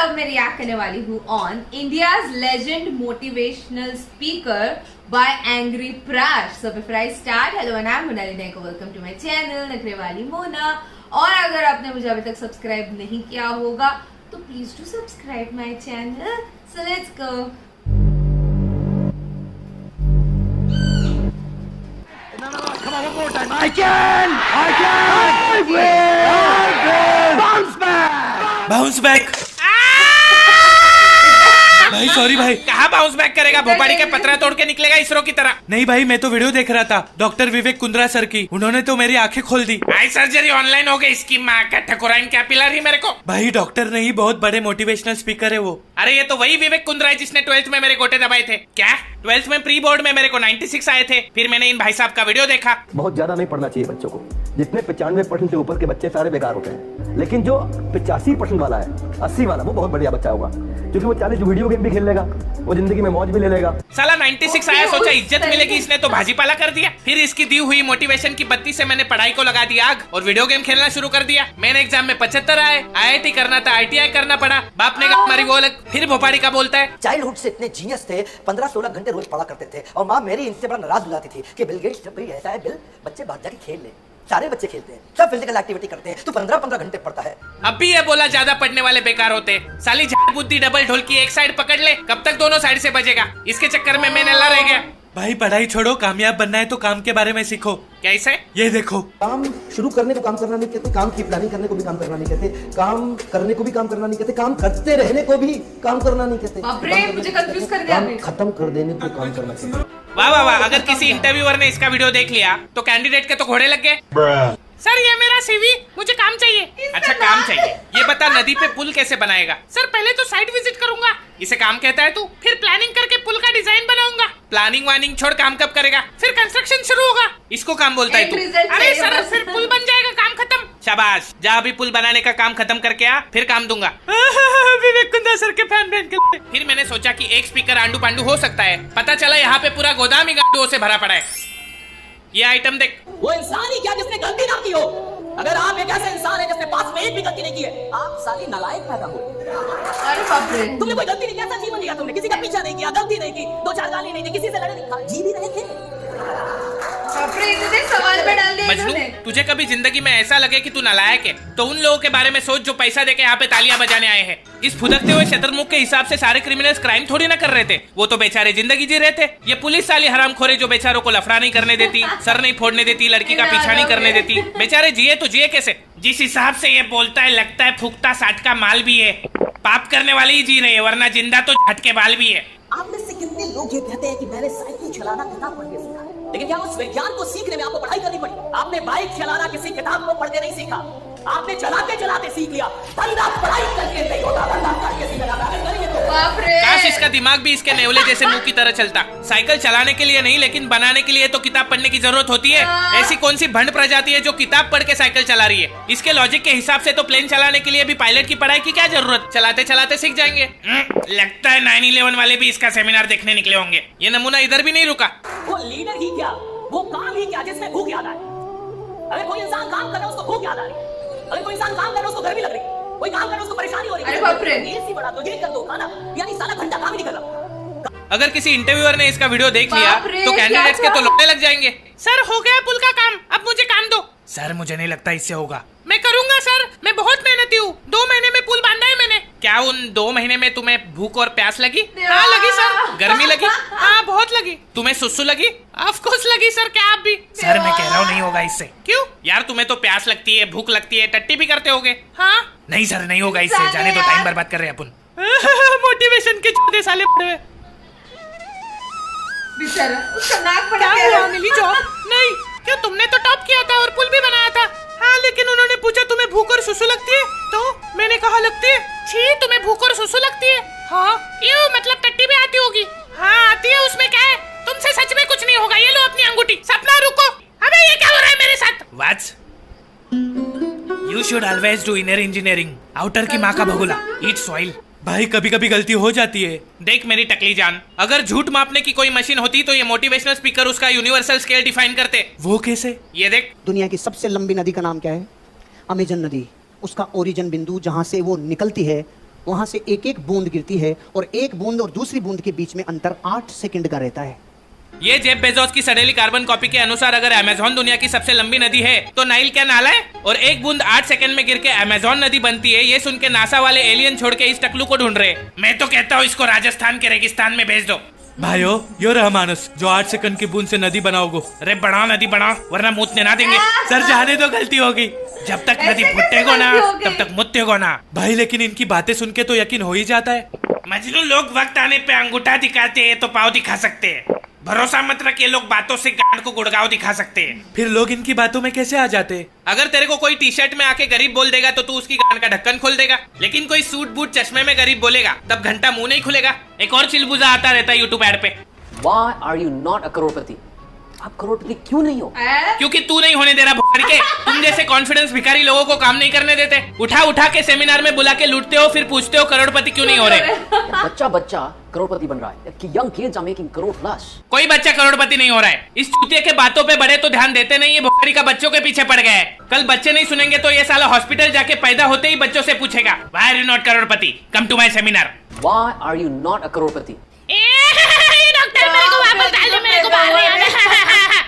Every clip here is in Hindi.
अब मैं रिएक्ट करने वाली हूँ on India's legend motivational speaker by Angry Prash. So before I start, hello and I am Monali Nayak, welcome to my channel नखरे वाली मोना। और अगर आपने मुझे अभी तक सब्सक्राइब नहीं किया होगा तो please do subscribe my channel. So let's go. Come on, one more time. I can! Bounce back! Bounce back. भाई सॉरी भाई। कहाँ बाउंस बैक करेगा? भोपाली के पतरा तोड़ के निकलेगा इसरो की तरह। नहीं भाई, मैं तो वीडियो देख रहा था डॉक्टर विवेक कुंद्रा सर की। उन्होंने तो मेरी आंखें खोल दी। आई सर्जरी ऑनलाइन हो गई। इसकी माँ का ठकुराइन क्या पिला रही मेरे को। भाई डॉक्टर नहीं, बहुत बड़े मोटिवेशनल स्पीकर है वो। अरे ये तो वही विवेक कुंद्रा है जिसने 12th में मेरे गोटे दबाए थे। क्या 12th में प्री बोर्ड में मेरे को 96 आए थे। फिर मैंने इन भाई साहब का वीडियो देखा। बहुत ज्यादा नहीं पढ़ना चाहिए बच्चों को। जितने 95% से ऊपर के बच्चे सारे बेकार होते हैं, लेकिन जो 85% वाला है, 80 वाला, वो बहुत बढ़िया बच्चा होगा, क्योंकि वो 40 वीडियो गेम भी खेल लेगा, वो जिंदगी में मौज भी ले लेगा। साला 96 आया, सोचा इज्जत मिलेगी, इसने तो भाजीपाला कर दिया। फिर इसकी दी हुई मोटिवेशन की बत्ती से मैंने पढ़ाई को लगा दिया आग और वीडियो गेम खेलना शुरू कर दिया। मैंने एग्जाम में 75 आए। IIT करना था, ITI करना पड़ा। बाप ने कहा हमारी वो अलग। फिर भोपाली का बोलता है चाइल्डहुड से इतने जीनियस थे, 15-16 घंटे रोज पढ़ा करते थे, और माँ मेरी इनसे बड़ा नाराज हो जाती थी कि बिल गेट्स जब भी ऐसा है, बिल बच्चे बाहर जाके खेल ले। सारे बच्चे खेलते हैं, सब फिजिकल एक्टिविटी करते हैं, तू 15-15 घंटे पढ़ता है। अब भी ये बोला ज्यादा पढ़ने वाले बेकार होते। साली झाड़ बुद्धि डबल ढोलकी एक साइड पकड़ ले, कब तक दोनों साइड से बजेगा। इसके चक्कर में मैं नल्ला रह गया। भाई पढ़ाई छोड़ो, कामयाब बनना है तो काम के बारे में सीखो। कैसे? ये देखो, काम शुरू करने को काम करना नहीं कहते, काम की प्लानिंग करने को भी काम करना नहीं कहते, काम करने को भी काम करना नहीं कहते, काम करते रहने को भी काम करना नहीं कहते, बाप रे, मुझे कंफ्यूज कर दिया काम आपने। खत्म कर देने को काम करना चाहिए। वाह वाह वाह। अगर किसी इंटरव्यूअर ने इसका वीडियो देख लिया तो कैंडिडेट के तो घोड़े लग गए। सर ये मेरा CV, मुझे काम चाहिए। अच्छा काम चाहिए, ये बता नदी पे पुल कैसे बनाएगा? सर पहले तो साइट विजिट करूंगा। इसे काम कहता है तू? फिर प्लानिंग करके पुल का डिजाइन बनाऊंगा। प्लानिंग वानिंग छोड़, काम कब करेगा? फिर कंस्ट्रक्शन शुरू होगा, इसको काम बोलता है तू? अरे सर फिर पुल बन जाएगा, काम खत्म। शाबाश, जा अभी पुल बनाने का काम खत्म करके आ, फिर काम दूंगा। विवेक कुंद्रा सर के फैन बन के। फिर मैंने सोचा कि एक स्पीकर आंडू पांडू हो सकता है। पता चला यहाँ पे पूरा गोदाम ही गांडुओं से भरा पड़ा है। ये आइटम देख। वो इंसान ही क्या जिसने गलती ना की हो? अगर आप एक ऐसे इंसान है जिसने पास में एक भी गलती नहीं की है, आप साली नालायक पैदा हो। अरे बाप रे, तुमने कोई गलती नहीं किया, ऐसा जीवन जिया तुमने, किसी का पीछा नहीं किया, गलती नहीं की, 2-4 गाली नहीं दी, किसी से लड़े नहीं, जी भी रहे थे। बाप रे, इतने सवाल पे डाल दिए मजनू, इन्होंने। तुझे कभी जिंदगी में ऐसा लगे कि तू नालायक है तो उन लोगों के बारे में सोच जो पैसा देके यहाँ पे तालियां बजाने आए हैं। इस फुदकते हुए शतरमुख के हिसाब से सारे क्रिमिनल्स क्राइम थोड़ी ना कर रहे थे, वो तो बेचारे जिंदगी जी रहे थे। ये पुलिस साली हरामखोरे जो बेचारों को लफड़ा नहीं करने देती, सर नहीं फोड़ने देती, लड़की का पीछा नहीं करने देती। बेचारे जिए तो जिए कैसे? जिस हिसाब से ये बोलता है लगता है फूकता 60 का माल भी है। पाप करने वाले ही जी रहे हैं, वरना जिंदा तो झटके बाल भी है। आप में से कितने लोग ये कहते हैं कि मैंने साइकिल चलाना किताब पढ़ के सीखा, लेकिन क्या उस विज्ञान को सीखने में आपको पढ़ाई करनी पड़ी? आपने बाइक चलाना किसी किताब को पढ़ के नहीं सीखा, आपने चलाते चलाते सीख लिया। धंधा पढ़ाई करके नहीं होता, धंधा करके सीखा। बाप रे, काश इसका दिमाग भी इसके नेवले जैसे मुंह की तरह चलता। साइकिल चलाने के लिए नहीं, लेकिन बनाने के लिए तो किताब पढ़ने की जरूरत होती है। ऐसी कौन सी भंड प्रजाति है जो किताब पढ़ के साइकिल चला रही है? इसके लॉजिक के हिसाब से तो प्लेन चलाने के लिए भी पायलट की पढ़ाई की क्या जरूरत? चलाते चलाते सीख जाएंगे। लगता है 9/11 वाले भी इसका सेमिनार देखने निकले होंगे। ये नमूना इधर भी नहीं रुका। वो लीडर ही क्या, वो काम ही क्या जिसमें भूख याद आए? अगर कोई इंसान काम कर रहा है उसको भूख याद आ रही, अगर कोई इंसान काम कर रहा है उसको गर्मी लग रही, कोई काम कर रहा है उसको परेशानी हो रही। अरे बाप रे, एसी बढ़ा दो, ये कर दो, खाना, यानी साला घंटा काम ही नहीं कर रहा। अगर किसी इंटरव्यूअर ने इसका वीडियो देख लिया बाप रे, तो कैंडिडेट्स के क्या तो लौटने लग जाएंगे। सर हो गया पुल का काम, अब मुझे काम दो। सर मुझे नहीं लगता इससे होगा। मैं करूंगा सर, मैं बहुत मेहनती हूँ। 2 महीने में पुल बांधा है मैंने। क्या उन 2 महीने में तुम्हें भूख और प्यास लगी? हाँ लगी सर। गर्मी लगी? हाँ बहुत लगी। तुम्हें सुसु लगी? ऑफ कोर्स लगी सर। क्या आप भी? सर मैं कह रहा हूँ नहीं होगा इससे। क्यों यार, तुम्हें तो प्यास लगती है, भूख लगती है, टट्टी भी करते होगे। हाँ नहीं सर नहीं होगा इससे, जाने दो, टाइम बर्बाद कर रहे हैं अपन। मोटिवेशन के चौदह साले पड़े बेचारा, उसका नाक पड़ा क्या गया। हुआ मिली जॉब? नहीं, क्यों तुमने तो टॉप किया था और पुल भी बनाया था। हाँ लेकिन उन्होंने पूछा तुम्हें भूख और सुसु लगती है, तो मैंने कहा लगती है। छी, तुम्हें भूख और सुसु लगती है? हाँ यूँ मतलब टट्टी भी आती होगी? हाँ आती है, उसमें क्या है? तुमसे सच में कुछ नहीं होगा। ये लो अपनी अंगूठी। सपना रुको, अबे ये क्या हो रहा है मेरे साथ? What? You should always do inner engineering. Outer की माँ का भगोला, eat soil. भाई कभी कभी गलती हो जाती है। देख मेरी टकली जान, अगर झूठ मापने की कोई मशीन होती तो ये मोटिवेशनल स्पीकर उसका यूनिवर्सल स्केल डिफाइन करते। वो कैसे? ये देख, दुनिया की सबसे लंबी नदी का नाम क्या है? अमेजन नदी। उसका ओरिजिन बिंदु जहाँ से वो निकलती है वहां से एक एक बूंद गिरती है और एक बूंद और दूसरी बूंद के बीच में अंतर 8 सेकंड का रहता है। ये जेफ बेजोस की सड़ेली कार्बन कॉपी के अनुसार अगर अमेज़न दुनिया की सबसे लंबी नदी है तो नाइल क्या नाला है? और एक बूंद 8 सेकंड में गिर के अमेज़न नदी बनती है। ये सुन के नासा वाले एलियन छोड़ के इस टकलू को ढूंढ रहे। मैं तो कहता हूँ इसको राजस्थान के रेगिस्तान में भेज दो। भाइयों, यो रहा मानस जो 8 सेकंड की बूंद से नदी बनाओगो। अरे बढ़ाओ नदी बढ़ाओ, वरना मूतने ना देंगे। सर जाने दो, गलती होगी। जब तक ऐसे नदी कैसे फुटेगो ना गलती हो गई? तब तक मुतेगो ना। भाई लेकिन इनकी बातें सुन के तो यकीन हो ही जाता है। मजनू लोग वक्त आने पे अंगूठा दिखाते हैं तो पाँव दिखा सकते हैं। भरोसा मत रख, ये लोग बातों से गांड को गुड़गांव दिखा सकते हैं। फिर लोग इनकी बातों में कैसे आ जाते हैं? अगर तेरे को कोई टी शर्ट में आके गरीब बोल देगा तो तू उसकी गांड का ढक्कन खोल देगा, लेकिन कोई सूट बूट चश्मे में गरीब बोलेगा तब घंटा मुंह नहीं खुलेगा। एक और चिलबुजा आता रहता है यूट्यूब एड पे। Why are you not a करोड़पति? आप करोड़पति क्यों नहीं हो? क्योंकि तू नहीं होने दे रहा भुक्कड़ के। तुम जैसे कॉन्फिडेंस भिखारी लोगों को काम नहीं करने देते। उठा उठा के सेमिनार में बुला के लूटते हो, फिर पूछते हो करोड़पति क्यों नहीं हो रहे। बच्चा बच्चा करोड़पति बन रहा है कि young kids are making crore plus. कोई बच्चा करोड़पति नहीं हो रहा है। इस चूतिए के बातों पे बड़े तो ध्यान देते नहीं है। भुक्कड़ी का बच्चों के पीछे पड़ गया है। कल बच्चे नहीं सुनेंगे तो ये साला हॉस्पिटल जाके पैदा होते ही बच्चों से पूछेगा, Why are you not Crorepati? Come to my seminar. Why are you not a Crorepati? Doctor मेरे को वापस डाल दो, मेरे को बाहर नहीं आना।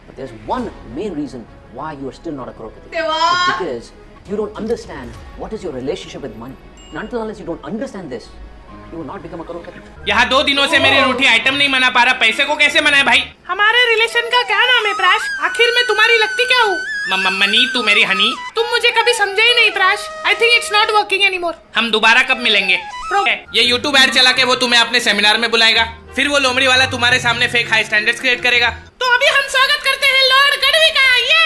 But there's one main reason why you are still not a करोड़पति. देवा। It's because you don't understand what is your relationship with money. And until unless you don't understand this, you will not become a करोड़पति. यहाँ 2 दिनों से मेरी रूठी आइटम नहीं मना पा रहा, पैसे को कैसे मनाए भाई? हमारे रिलेशन का क्या नाम है प्राश? आखिर में तुम्हारी लगती क्या हूँ? मनी, तू मेरी हनी। तुम मुझे कभी समझे ही नहीं प्राश। I think it's not working anymore. हम दोबारा कब मिलेंगे? ये यूट्यूब एड चला के वो तुम्हें अपने सेमिनार में बुलाएगा, फिर वो लोमड़ी वाला तुम्हारे सामने फेक हाई स्टैंडर्ड्स क्रिएट करेगा। तो अभी हम स्वागत करते हैं लॉर्ड गढ़वी का। ये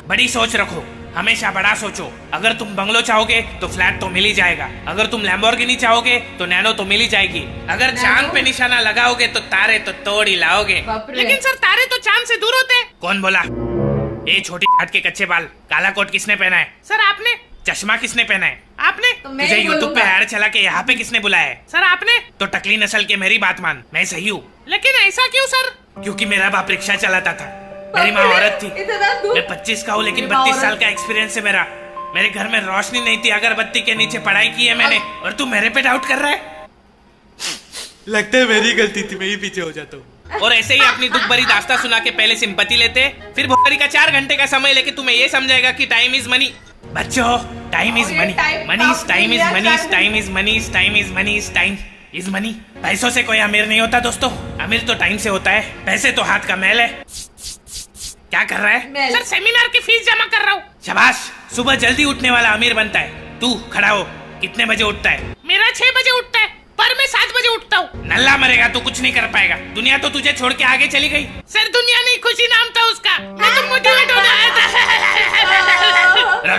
बड़ी सोच रखो, हमेशा बड़ा सोचो। अगर तुम बंगलो चाहोगे तो फ्लैट तो मिल ही जाएगा। अगर तुम लैम्बोर्गिनी चाहोगे तो नैनो तो मिल ही जाएगी। अगर चांद पे निशाना लगाओगे तो तारे तो तोड़ ही लाओगे। लेकिन सर तारे तो चांद से दूर होते हैं। कौन बोला? ये छोटी हाथ के कच्चे बाल, काला कोट किसने पहना है? सर आपने। चश्मा किसने पहना है? आपने। तो मैं तुझे ही यूट्यूब पे बोलूंगा। ऐड चला के यहाँ पे किसने बुलाया है? सर आपने। तो टकली नस्ल के मेरी बात मान, मैं सही हूँ। लेकिन ऐसा क्यों सर? क्योंकि मेरा बाप रिक्शा चलाता था, मेरी माँ औरत थी। मैं 25 का हूँ लेकिन 32 साल का एक्सपीरियंस है मेरा। मेरे घर में रोशनी नहीं थी, अगरबत्ती के नीचे पढ़ाई की है मैंने, और तू मेरे पे डाउट कर रहा है? लगता है मेरी गलती थी, मैं ही पीछे हो जाता हूँ। और ऐसे ही अपनी दुख भरी दास्तां सुना के पहले सिंपैथी लेते, फिर भोकरी का 4 घंटे का समय लेके तुम्हें ये समझाएगा कि टाइम इज मनी। बच्चों, time is money, money is time, is money is time, is money is time, is money is time, is money. पैसों से कोई अमीर नहीं होता दोस्तों, अमीर तो टाइम से होता है। पैसे तो हाथ का मैल है। क्या कर रहा है? सर सेमिनार की फीस जमा कर रहा हूँ। शाबाश, सुबह जल्दी उठने वाला अमीर बनता है। तू खड़ा हो, कितने बजे उठता है? मेरा 6 बजे उठता है, पर मैं 7 बजे उठता हूँ। नल्ला मरेगा, तू कुछ नहीं कर पाएगा। दुनिया तो तुझे छोड़ के आगे चली गई। सर दुनिया नहीं, खुशी नाम था उसका। मैं तो मोटिवेट होने आया था।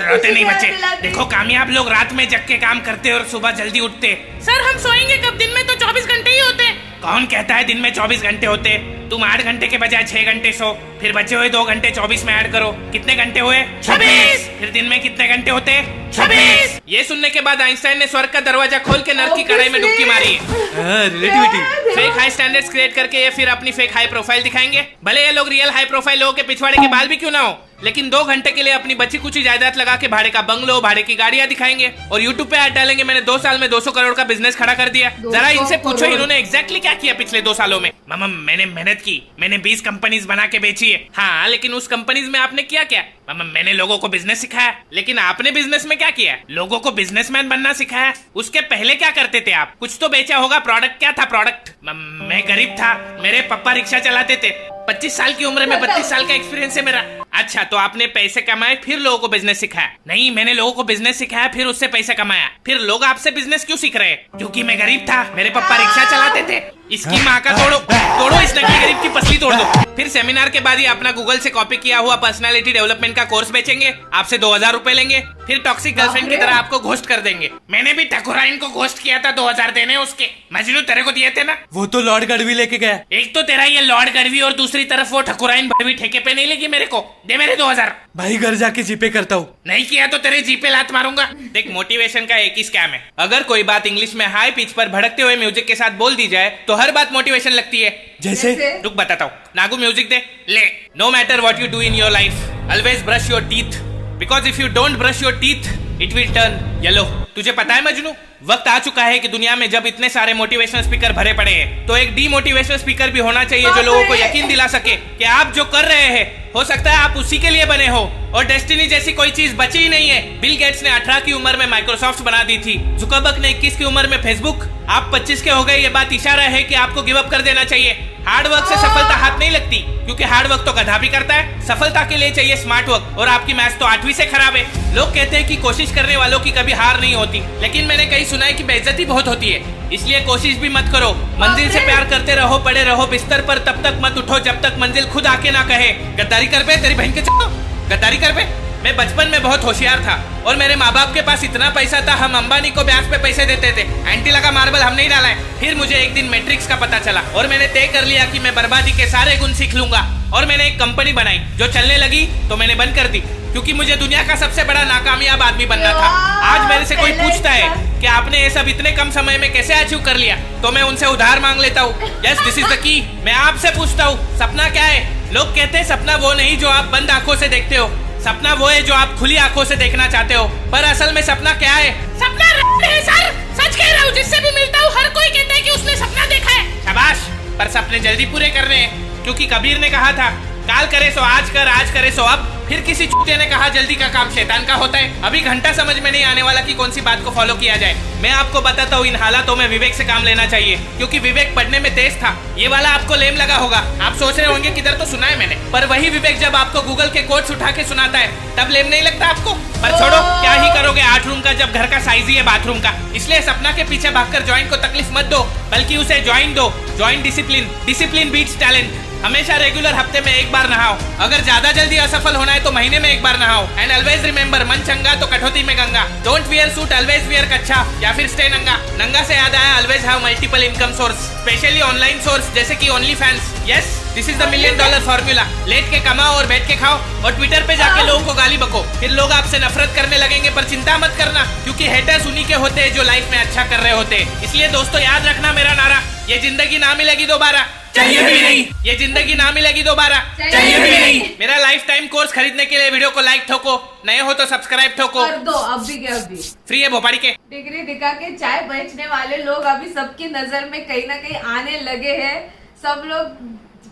रोते नहीं बच्चे, देखो कामयाब लोग रात में जग के काम करते और सुबह जल्दी उठते। सर हम सोएंगे कब? दिन में तो 24 घंटे ही होते। कौन कहता है दिन में 24 घंटे होते? तुम 8 घंटे के बजाय 6 घंटे सो, फिर बचे हुए 2 घंटे 24 में ऐड करो, कितने घंटे हुए? 26। फिर दिन में कितने घंटे होते? 26। ये सुनने के बाद आइंस्टाइन ने स्वर्ग का दरवाजा खोल के नर्क की कढ़ाई में डुबकी मारी है। Relativity. Fake high standards create करके ये फिर अपनी फेक हाई प्रोफाइल दिखाएंगे। भले ये लोग रियल हाई प्रोफाइल लोगों के पिछवाड़े के बाल भी क्यों ना हो, लेकिन 2 घंटे के लिए अपनी बची कुछ जायदाद लगा के भाड़े का बंगलो, भाड़े की गाड़ियां दिखाएंगे और यूट्यूब पे ऐड डालेंगे। मैंने 2 साल में 200 करोड़ का बिजनेस खड़ा कर दिया। जरा इनसे पूछो इन्होंने एग्जैक्टली क्या किया पिछले 2 सालों में। मामा मैंने मेहनत की, मैंने 20 कंपनीज बना के बेची है। हाँ, लेकिन उस कंपनीज में आपने किया क्या? मामा मैंने लोगों को बिजनेस सिखाया। लेकिन आपने बिजनेस में क्या किया? लोगों को बिजनेसमैन बनना सिखाया। उसके पहले क्या करते थे आप? कुछ तो बेचा होगा। प्रोडक्ट क्या था? प्रोडक्ट। मैं गरीब था, मेरे पापा रिक्शा चलाते थे। 25 साल की उम्र में 32 साल का एक्सपीरियंस है मेरा। अच्छा, तो आपने पैसे कमाए फिर लोगों को बिजनेस सिखाया? नहीं, मैंने लोगों को बिजनेस सिखाया फिर उससे पैसे कमाया। फिर लोग आपसे बिजनेस क्यों सीख रहे हैं? क्योंकि मैं गरीब था, मेरे पापा रिक्शा चलाते थे। इसकी माँ का तोड़ो इस नकली गरीब की पसली तोड़ दो। फिर सेमिनार के बाद ही अपना गूगल से कॉपी किया हुआ पर्सनालिटी डेवलपमेंट का कोर्स बेचेंगे, आपसे 2000 रुपए लेंगे, फिर टॉक्सिक गर्लफ्रेंड की तरह आपको घोस्ट कर देंगे। मैंने भी ठकुराइन को घोस्ट किया था, 2000 देने उसके। मजनू तेरे को दिए थे ना? वो तो लॉर्ड गढ़वी लेके गया। एक तो तेरा ये लॉर्ड गढ़वी और दूसरी तरफ वो ठकुराइन भड़वी ठेके पे नहीं लेगी मेरे को। दे मेरे 2000। भाई घर जाके जीपे करता हूँ। नहीं किया तो तेरे जीपे लात मारूंगा। देख, मोटिवेशन का एक ही स्कैम है। अगर कोई बात इंग्लिश में हाई पिच पर भड़कते हुए म्यूजिक के साथ बोल दी जाए तो हर बात मोटिवेशन लगती है। जैसे? रुक बताता हूँ। नागू म्यूजिक दे। ले। No matter what you do in your life, always brush your teeth because if you don't brush your teeth it will turn yellow. तुझे पता है मजनू, वक्त आ चुका है कि दुनिया में जब इतने सारे मोटिवेशनल स्पीकर भरे पड़े हैं तो एक डीमोटिवेशनल स्पीकर भी होना चाहिए जो लोगों को यकीन दिला सके कि आप जो कर रहे हैं हो सकता है आप उसी के लिए बने हो और डेस्टिनी जैसी कोई चीज बची ही नहीं है। बिल गेट्स ने 18 की उम्र में माइक्रोसॉफ्ट बना दी थी, जुकरबर्ग ने 21 की उम्र में फेसबुक। आप 25 के हो गए, ये बात इशारा है कि आपको गिव अप कर देना चाहिए। हार्ड वर्क से सफलता हाथ नहीं लगती, क्योंकि हार्ड वर्क तो गधा भी करता है। सफलता के लिए चाहिए स्मार्ट वर्क, और आपकी मैथ्स तो 8वीं से खराब है। लोग कहते हैं कि कोशिश करने वालों की कभी हार नहीं होती, लेकिन मैंने कहीं सुना है कि बेइज्जती बहुत होती है, इसलिए कोशिश भी मत करो। मंजिल से प्यार करते रहो, पड़े रहो बिस्तर पर, तब तक मत उठो जब तक मंजिल खुद आके ना कहे गद्दारी कर पे, तेरी बहन के चलो गद्दारी कर पे। मैं बचपन में बहुत होशियार था और मेरे माँ बाप के पास इतना पैसा था, हम अंबानी को ब्याज पे पैसे देते थे। एंटी लगा मार्बल हम नहीं डाला है। फिर मुझे एक दिन मैट्रिक्स का पता चला और मैंने तय कर लिया कि मैं बर्बादी के सारे गुण सीख लूंगा, और मैंने एक कंपनी बनाई जो चलने लगी तो मैंने बंद कर दी, क्योंकि मुझे दुनिया का सबसे बड़ा नाकामयाब आदमी बनना था। आज मेरे से कोई पूछता है कि आपने ये सब इतने कम समय में कैसे अचीव कर लिया, तो मैं उनसे उधार मांग लेता हूँ। Yes, this is the key. मैं आपसे पूछता हूँ, सपना क्या है? लोग कहते हैं सपना वो नहीं जो आप बंद आंखों से देखते हो, सपना वो है जो आप खुली आंखों से देखना चाहते हो। पर असल में सपना क्या है? सपना है सर, सच कह रहा हूँ। जिससे भी मिलता हूँ हर कोई कहता है कि उसने सपना देखा है। शाबाश, पर सपने जल्दी पूरे करने हैं, क्योंकि कबीर ने कहा था काल करे सो आज कर, आज करे सो अब। फिर किसी चूते ने कहा जल्दी का काम शैतान का होता है। अभी घंटा समझ में नहीं आने वाला कि कौन सी बात को फॉलो किया जाए। मैं आपको बताता हूँ, इन हालातों में विवेक से काम लेना चाहिए, क्योंकि विवेक पढ़ने में तेज था। ये वाला आपको लेम लगा होगा, आप सोच रहे होंगे किधर तो सुना है मैंने, पर वही विवेक जब आपको गूगल के कोड्स उठा के सुनाता है तब लेम नहीं लगता आपको। पर छोड़ो, क्या ही करोगे 8 रूम का जब घर का साइज ही है बाथरूम का। इसलिए सपना के पीछे भागकर ज्वाइन को तकलीफ मत दो, बल्कि उसे ज्वाइन दो। Join discipline, discipline beats talent. हमेशा रेगुलर हफ्ते में एक बार नहाओ, अगर ज्यादा जल्दी असफल होना है तो महीने में एक बार नहाओ। एंड ऑलवेज रिमेंबर, मन चंगा तो कठौती में Ganga. Don't wear suit, always wear कच्छा, या फिर स्टे नंगा। नंगा से याद आया, always have multiple income source, specially online source जैसे कि only fans. Yes, this is the $1 million formula. लेट के कमाओ और बैठ के खाओ, और ट्विटर पे जाके लोगों को गाली बको, फिर लोग आपसे नफरत करने लगेंगे। पर चिंता मत करना, क्योंकि हेटर्स उन्हीं के होते हैं जो लाइफ में अच्छा कर रहे होते हैं। इसलिए दोस्तों याद रखना मेरा नारा, ये जिंदगी ना मिलेगी दोबारा, चाहिए भी नहीं। ये जिंदगी ना मिलेगी दोबारा, चाहिए भी नहीं। मेरा लाइफ टाइम कोर्स खरीदने के लिए वीडियो को लाइक ठोको, नए हो तो सब्सक्राइब ठोको। कर दो, अब भी क्या, अभी फ्री है भोपाड़ी के। डिग्री दिखा के चाय बेचने वाले लोग अभी सबकी नजर में कहीं ना कहीं आने लगे हैं। सब लोग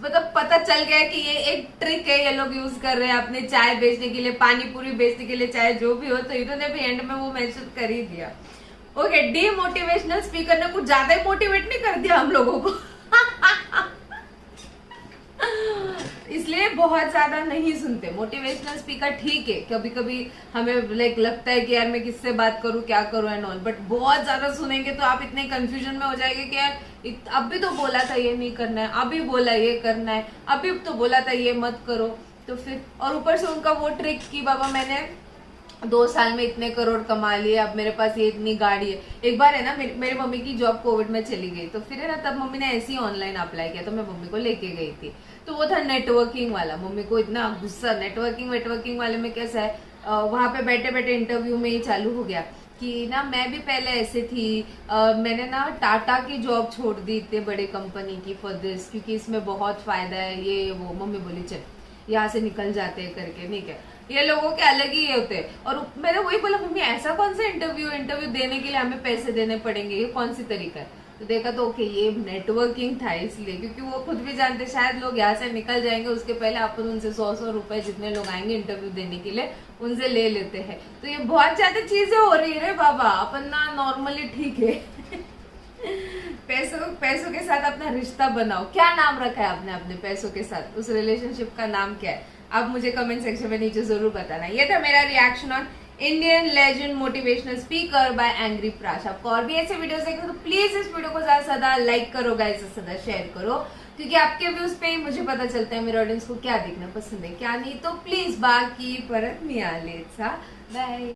मतलब पता चल गया कि ये एक ट्रिक है, ये लोग यूज कर रहे हैं अपने चाय बेचने के लिए, पानी पूरी बेचने के लिए, चाहे जो भी हो। तो इन्होंने भी एंड में वो मेंशन कर ही दिया। ओके, डीमोटिवेशनल स्पीकर ने कुछ ज्यादा ही मोटिवेट नहीं कर दिया हम लोगों को? इसलिए बहुत ज्यादा नहीं सुनते मोटिवेशनल स्पीकर। ठीक है, कभी कभी हमें लगता है कि यार मैं किससे बात करूं, क्या करूं एंड ऑल, बट बहुत ज्यादा सुनेंगे तो आप इतने कंफ्यूजन में हो जाएंगे कि यार अभी तो बोला था ये नहीं करना है, अभी बोला ये करना है, अभी तो बोला था ये मत करो। तो फिर और ऊपर से उनका वो ट्रिक कि बाबा मैंने 2 साल में इतने करोड़ कमा लिए, अब मेरे पास ये इतनी गाड़ी है। एक बार है ना, मेरी मम्मी की जॉब कोविड में चली गई, तो फिर है ना तब मम्मी ने ऐसे ही ऑनलाइन अप्लाई किया, तो मैं मम्मी को लेके गई थी। तो वो था नेटवर्किंग वाला। मम्मी को इतना गुस्सा, नेटवर्किंग वाले में कैसा है, वहां पे बैठे बैठे इंटरव्यू में ही चालू हो गया कि ना मैं भी पहले ऐसे थी, मैंने ना टाटा की जॉब छोड़ दी इतने बड़े कंपनी की फॉर दिस, क्योंकि इसमें बहुत फायदा है, ये वो। मम्मी बोली चल यहाँ से निकल जाते हैं करके, नहीं क्या, ये लोगों के अलग ही ये होते हैं। और मैंने वही बोला, मम्मी ऐसा कौन सा इंटरव्यू देने के लिए हमें पैसे देने पड़ेंगे, ये कौन सी तरीका है? तो देखा तो ओके, ये नेटवर्किंग था इसलिए, क्योंकि वो खुद भी जानते शायद लोग यहाँ से निकल जाएंगे, उसके पहले अपन उनसे 100 रुपए जितने लोग आएंगे इंटरव्यू देने के लिए उनसे ले लेते हैं। तो ये बहुत ज्यादा चीजें हो रही है बाबा, अपन ना नॉर्मली ठीक है। पैसों के साथ अपना रिश्ता बनाओ। क्या नाम रखा है आपने अपने पैसों के साथ? उस रिलेशनशिप का नाम क्या है? आप मुझे कमेंट सेक्शन में नीचे जरूर बताना। ये था मेरा reaction on Indian legend motivational speaker by angry Prash. आपको और भी ऐसे वीडियोस देखने तो प्लीज इस वीडियो को ज्यादा से ज्यादा लाइक करो गाइस, ज्यादा शेयर करो, क्योंकि आपके व्यूज पे ही मुझे पता चलता है मेरे ऑडियंस को क्या देखना पसंद है क्या नहीं। तो प्लीज बाकी परत मिळालेचा बाय।